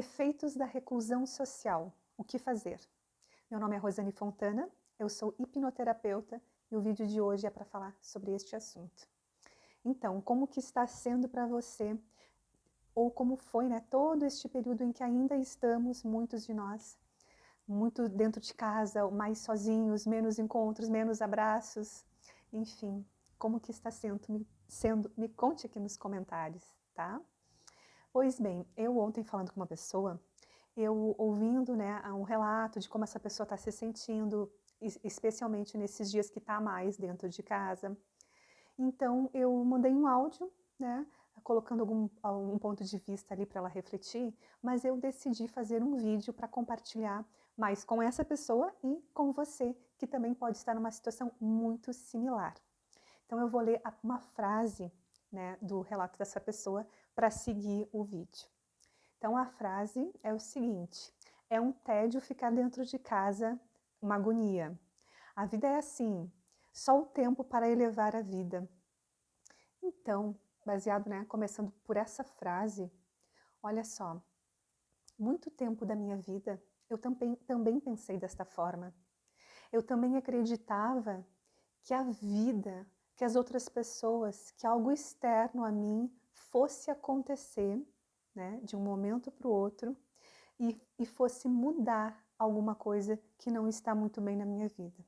Efeitos da reclusão social. O que fazer? Meu nome é Rosane Fontana, eu sou hipnoterapeuta e o vídeo de hoje é para falar sobre este assunto. Então, como que está sendo para você, ou como foi, né, todo este período em que ainda estamos, muitos de nós, muito dentro de casa, mais sozinhos, menos encontros, menos abraços, enfim, como que está sendo, me conte aqui nos comentários, tá? Pois bem, eu ontem falando com uma pessoa, eu ouvindo, né, um relato de como essa pessoa está se sentindo, especialmente nesses dias que está mais dentro de casa. Então eu mandei um áudio, né, colocando algum ponto de vista ali para ela refletir, mas eu decidi fazer um vídeo para compartilhar mais com essa pessoa e com você, que também pode estar numa situação muito similar. Então eu vou ler uma frase, né, do relato dessa pessoa para seguir o vídeo. Então a frase é o seguinte: é um tédio ficar dentro de casa, uma agonia. A vida é assim, só o tempo para elevar a vida. Então, baseado, né, começando por essa frase, olha só, muito tempo da minha vida eu também pensei desta forma. Eu também acreditava que a vida, que as outras pessoas, que algo externo a mim fosse acontecer, né, de um momento para o outro e fosse mudar alguma coisa que não está muito bem na minha vida.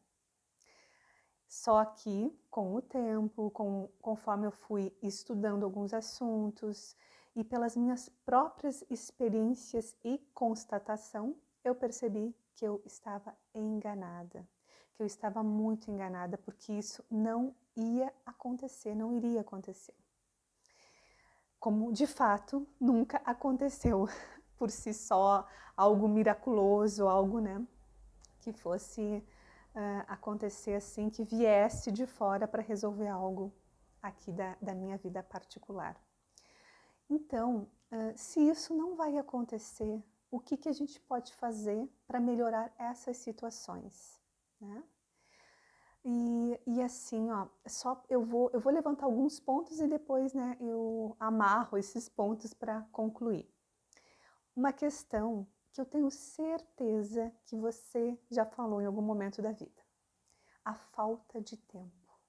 Só que, com o tempo, conforme eu fui estudando alguns assuntos e pelas minhas próprias experiências e constatação, eu percebi que eu estava enganada, que eu estava muito enganada, porque isso não ia acontecer, não iria acontecer. Como, de fato, nunca aconteceu por si só, algo miraculoso, algo, né, que fosse acontecer assim, que viesse de fora para resolver algo aqui da minha vida particular. Então, se isso não vai acontecer, o que a gente pode fazer para melhorar essas situações, né? E assim, ó, eu vou levantar alguns pontos e depois, né, eu amarro esses pontos para concluir. Uma questão que eu tenho certeza que você já falou em algum momento da vida: a falta de tempo,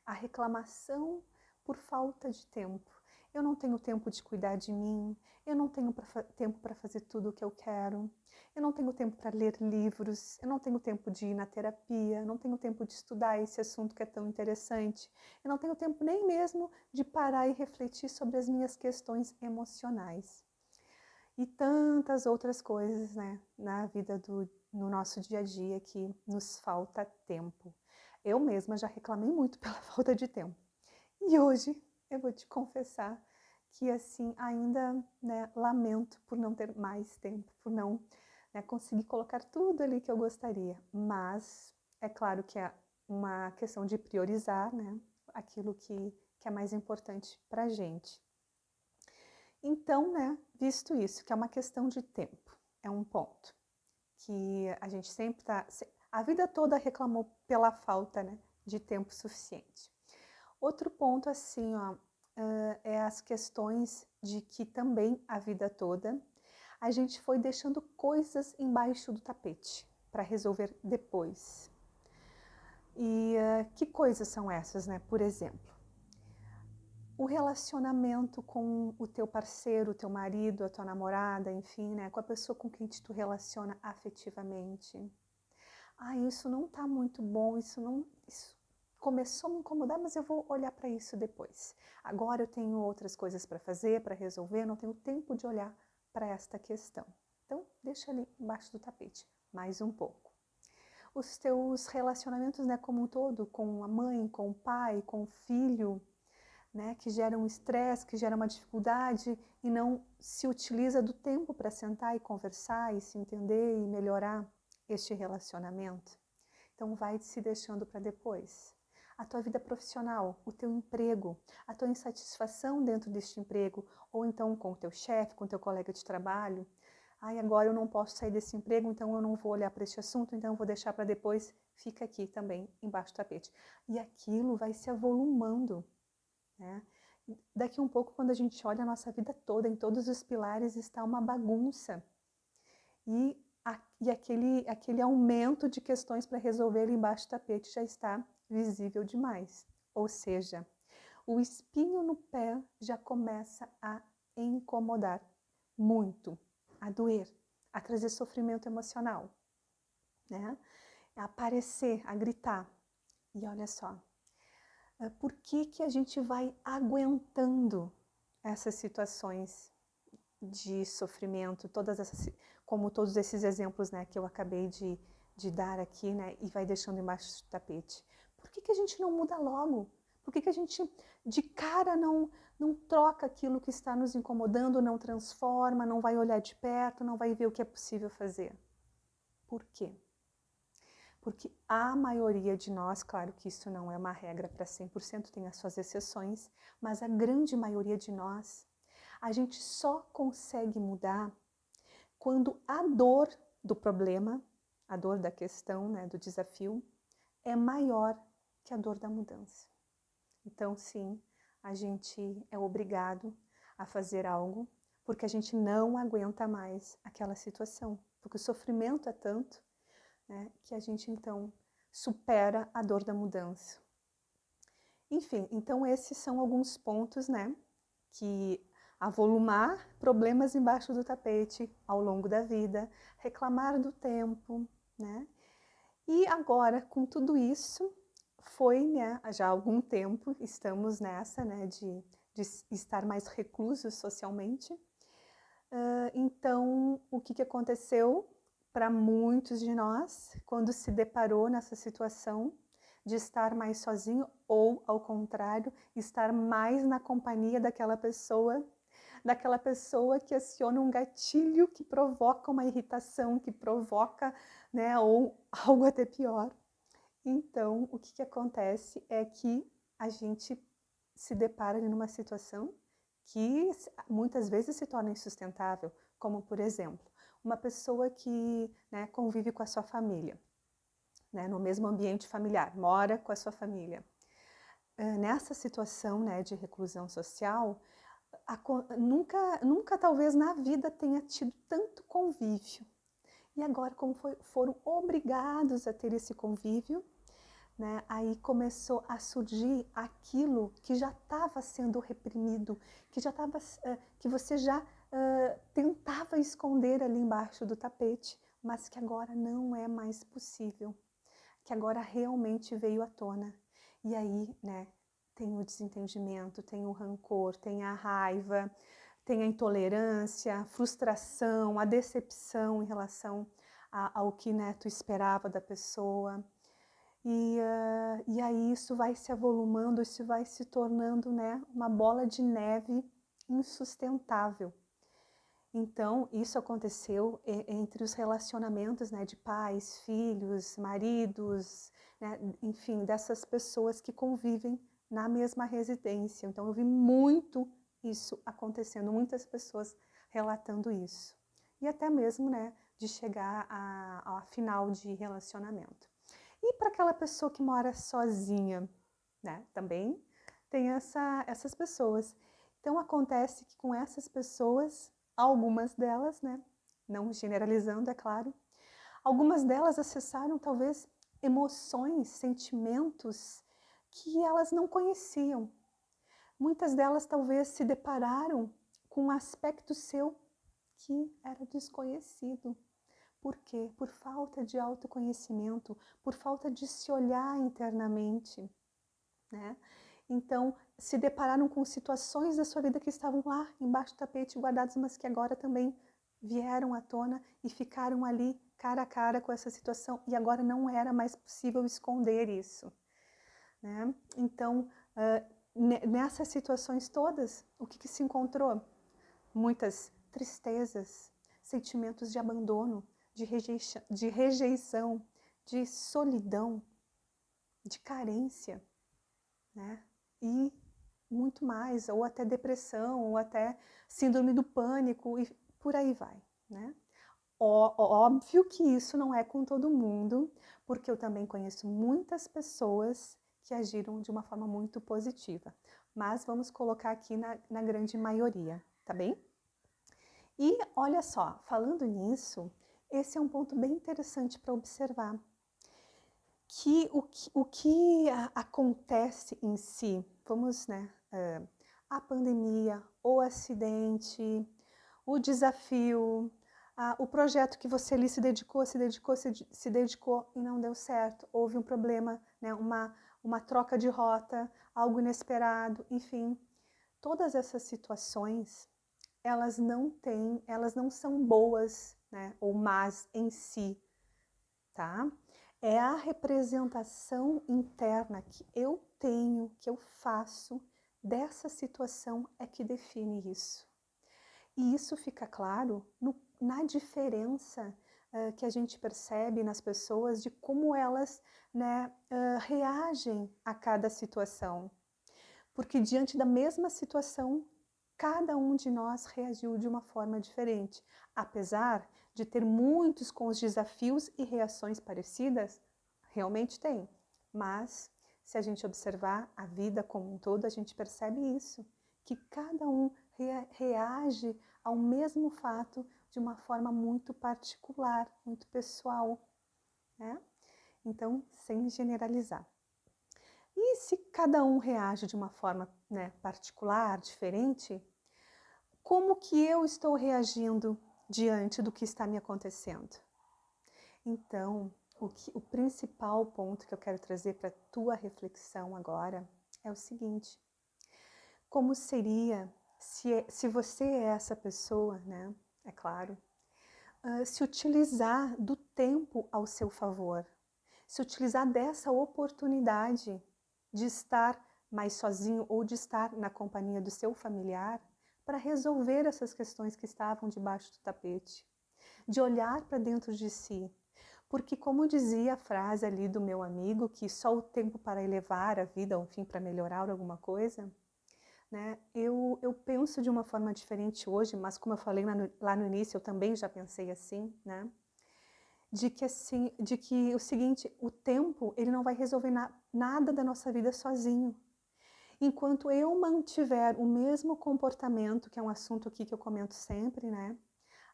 a reclamação por falta de tempo. Eu não tenho tempo de cuidar de mim, eu não tenho tempo para fazer tudo o que eu quero, eu não tenho tempo para ler livros, eu não tenho tempo de ir na terapia, eu não tenho tempo de estudar esse assunto que é tão interessante, eu não tenho tempo nem mesmo de parar e refletir sobre as minhas questões emocionais. E tantas outras coisas, né, na vida no nosso dia a dia que nos falta tempo. Eu mesma já reclamei muito pela falta de tempo. E hoje eu vou te confessar que assim ainda, né, lamento por não ter mais tempo, por não, né, conseguir colocar tudo ali que eu gostaria. Mas é claro que é uma questão de priorizar, né, aquilo que é mais importante para a gente. Então, né, visto isso, que é uma questão de tempo, é um ponto que a gente sempre a vida toda reclamou pela falta, né, de tempo suficiente. Outro ponto, assim, ó, é as questões de que também a vida toda a gente foi deixando coisas embaixo do tapete para resolver depois. E que coisas são essas, né? Por exemplo, o relacionamento com o teu parceiro, o teu marido, a tua namorada, enfim, né, com a pessoa com quem tu relaciona afetivamente. Ah, isso não tá muito bom, isso começou a me incomodar, mas eu vou olhar para isso depois. Agora eu tenho outras coisas para fazer, para resolver, não tenho tempo de olhar para esta questão. Então, deixa ali embaixo do tapete, mais um pouco. Os teus relacionamentos, né, como um todo, com a mãe, com o pai, com o filho, né, que gera um estresse, que gera uma dificuldade e não se utiliza do tempo para sentar e conversar e se entender e melhorar este relacionamento. Então vai se deixando para depois. A tua vida profissional, o teu emprego, a tua insatisfação dentro deste emprego, ou então com o teu chefe, com o teu colega de trabalho. Ai, agora eu não posso sair desse emprego, então eu não vou olhar para este assunto, então eu vou deixar para depois, fica aqui também, embaixo do tapete. E aquilo vai se avolumando, né? daqui um pouco, quando a gente olha a nossa vida toda, em todos os pilares está uma bagunça. E aquele aumento de questões para resolver ali embaixo do tapete já está visível demais. Ou seja, o espinho no pé já começa a incomodar muito, a doer, a trazer sofrimento emocional, né? A aparecer, a gritar. E olha só, por que a gente vai aguentando essas situações de sofrimento, como todos esses exemplos, né, que eu acabei de dar aqui, né, e vai deixando embaixo do tapete? Por que a gente não muda logo? Por que a gente de cara não troca aquilo que está nos incomodando, não transforma, não vai olhar de perto, não vai ver o que é possível fazer? Por quê? Porque a maioria de nós, claro que isso não é uma regra para 100%, tem as suas exceções, mas a grande maioria de nós, a gente só consegue mudar quando a dor do problema, a dor da questão, né, do desafio, é maior que a dor da mudança. Então, sim, a gente é obrigado a fazer algo porque a gente não aguenta mais aquela situação, porque o sofrimento é tanto, né, que a gente então supera a dor da mudança. Enfim, então esses são alguns pontos, né, que avolumar problemas embaixo do tapete ao longo da vida, reclamar do tempo, né? E agora, com tudo isso, foi, né, já há algum tempo, estamos nessa, né, de estar mais reclusos socialmente. Então, o que aconteceu para muitos de nós, quando se deparou nessa situação de estar mais sozinho ou, ao contrário, estar mais na companhia daquela pessoa que aciona um gatilho que provoca uma irritação, que provoca, né, ou algo até pior. Então, o que acontece é que a gente se depara numa situação que muitas vezes se torna insustentável, como, por exemplo, uma pessoa que, né, convive com a sua família, né, no mesmo ambiente familiar, mora com a sua família. Nessa situação, né, de reclusão social, nunca talvez na vida tenha tido tanto convívio. E agora, como foram obrigados a ter esse convívio, né, aí começou a surgir aquilo que já estava sendo reprimido, que você já tentava esconder ali embaixo do tapete, mas que agora não é mais possível, que agora realmente veio à tona. E aí, né, tem o desentendimento, tem o rancor, tem a raiva, tem a intolerância, a frustração, a decepção em relação ao que, né, tu esperava da pessoa. E aí isso vai se avolumando, isso vai se tornando, né, uma bola de neve insustentável. Então, isso aconteceu entre os relacionamentos, né, de pais, filhos, maridos, né, enfim, dessas pessoas que convivem na mesma residência. Então, eu vi muito isso acontecendo, muitas pessoas relatando isso. E até mesmo, né, de chegar a final de relacionamento. E para aquela pessoa que mora sozinha, né, também tem essas pessoas. Então, acontece que com essas pessoas, algumas delas, né, não generalizando, é claro, algumas delas acessaram talvez emoções, sentimentos que elas não conheciam. Muitas delas talvez se depararam com um aspecto seu que era desconhecido. Por quê? Por falta de autoconhecimento, por falta de se olhar internamente, né? Então, se depararam com situações da sua vida que estavam lá embaixo do tapete guardadas, mas que agora também vieram à tona e ficaram ali cara a cara com essa situação e agora não era mais possível esconder isso, né? Então, nessas situações todas, o que se encontrou? Muitas tristezas, sentimentos de abandono, de rejeição, de solidão, de carência, né? E muito mais, ou até depressão, ou até síndrome do pânico, e por aí vai, né? Óbvio que isso não é com todo mundo, porque eu também conheço muitas pessoas que agiram de uma forma muito positiva. mas vamos colocar aqui na grande maioria, tá bem? E olha só, falando nisso, esse é um ponto bem interessante para observar, que o que acontece em si, vamos, né, a pandemia, o acidente, o desafio, o projeto que você ali se dedicou e não deu certo, houve um problema, né, uma troca de rota, algo inesperado, enfim, todas essas situações, elas não são boas, né, ou más em si, tá? É a representação interna que eu tenho, que eu faço dessa situação é que define isso. E isso fica claro na diferença que a gente percebe nas pessoas de como elas, né, reagem a cada situação. Porque diante da mesma situação, cada um de nós reagiu de uma forma diferente. Apesar de ter muitos com os desafios e reações parecidas, realmente tem. Mas, se a gente observar a vida como um todo, a gente percebe isso, que cada um reage ao mesmo fato de uma forma muito particular, muito pessoal, né? Então, sem generalizar. E se cada um reage de uma forma, né, particular, diferente, como que eu estou reagindo diante do que está me acontecendo? Então, o principal ponto que eu quero trazer para a tua reflexão agora é o seguinte: como seria se você é essa pessoa, né? É claro, se utilizar do tempo ao seu favor, se utilizar dessa oportunidade de estar mais sozinho ou de estar na companhia do seu familiar para resolver essas questões que estavam debaixo do tapete, de olhar para dentro de si. Porque, como dizia a frase ali do meu amigo, que só o tempo para elevar a vida, ou enfim, para melhorar alguma coisa, né? Eu penso de uma forma diferente hoje, mas como eu falei lá no início, eu também já pensei assim, né? De que o seguinte, o tempo ele não vai resolver nada da nossa vida sozinho. Enquanto eu mantiver o mesmo comportamento, que é um assunto aqui que eu comento sempre, né?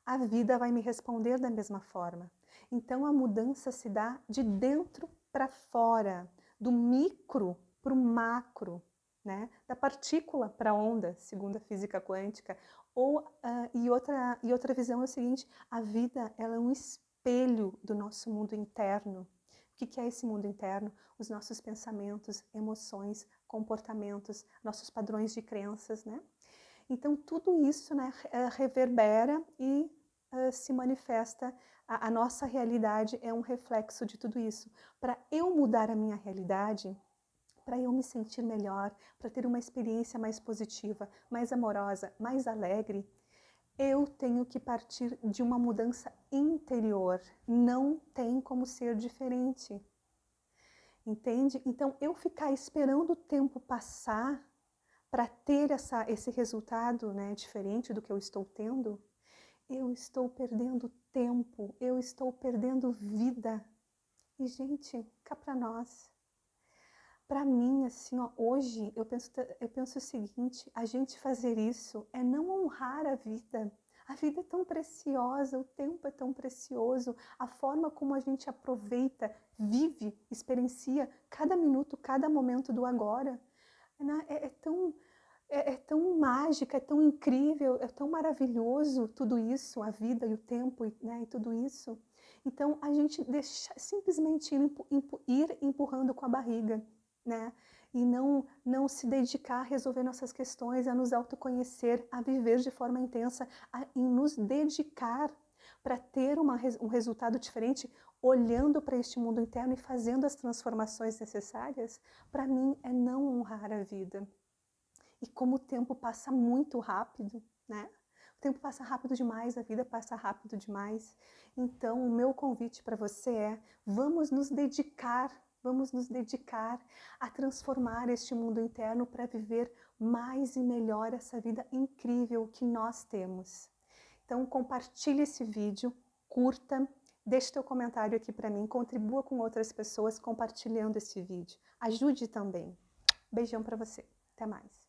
A vida vai me responder da mesma forma. Então a mudança se dá de dentro para fora, do micro para o macro, né? Da partícula para a onda, segundo a física quântica. E outra visão é o seguinte: a vida ela é um espelho do nosso mundo interno. O que é esse mundo interno? Os nossos pensamentos, emoções, comportamentos, nossos padrões de crenças, né? Então, tudo isso, né, reverbera e se manifesta, a nossa realidade é um reflexo de tudo isso. Para eu mudar a minha realidade, para eu me sentir melhor, para ter uma experiência mais positiva, mais amorosa, mais alegre, eu tenho que partir de uma mudança interior. Não tem como ser diferente. Entende? Então, eu ficar esperando o tempo passar para ter esse resultado, né, diferente do que eu estou tendo, eu estou perdendo tempo, eu estou perdendo vida. E, gente, cá para nós. Para mim, assim, ó, hoje, eu penso o seguinte: a gente fazer isso é não honrar a vida. A vida é tão preciosa, o tempo é tão precioso, a forma como a gente aproveita, vive, experiencia cada minuto, cada momento do agora, né? É tão mágica, é tão incrível, é tão maravilhoso tudo isso, a vida e o tempo, né, e tudo isso. Então, a gente simplesmente ir empurrando com a barriga, né? E não se dedicar a resolver nossas questões, a nos autoconhecer, a viver de forma intensa, em nos dedicar para ter um resultado diferente, olhando para este mundo interno e fazendo as transformações necessárias, para mim é não honrar a vida. E como o tempo passa muito rápido, né? O tempo passa rápido demais, a vida passa rápido demais. Então, o meu convite para você é: vamos nos dedicar a transformar este mundo interno para viver mais e melhor essa vida incrível que nós temos. Então, compartilhe esse vídeo, curta, deixe teu comentário aqui para mim, contribua com outras pessoas compartilhando esse vídeo. Ajude também. Beijão para você. Até mais.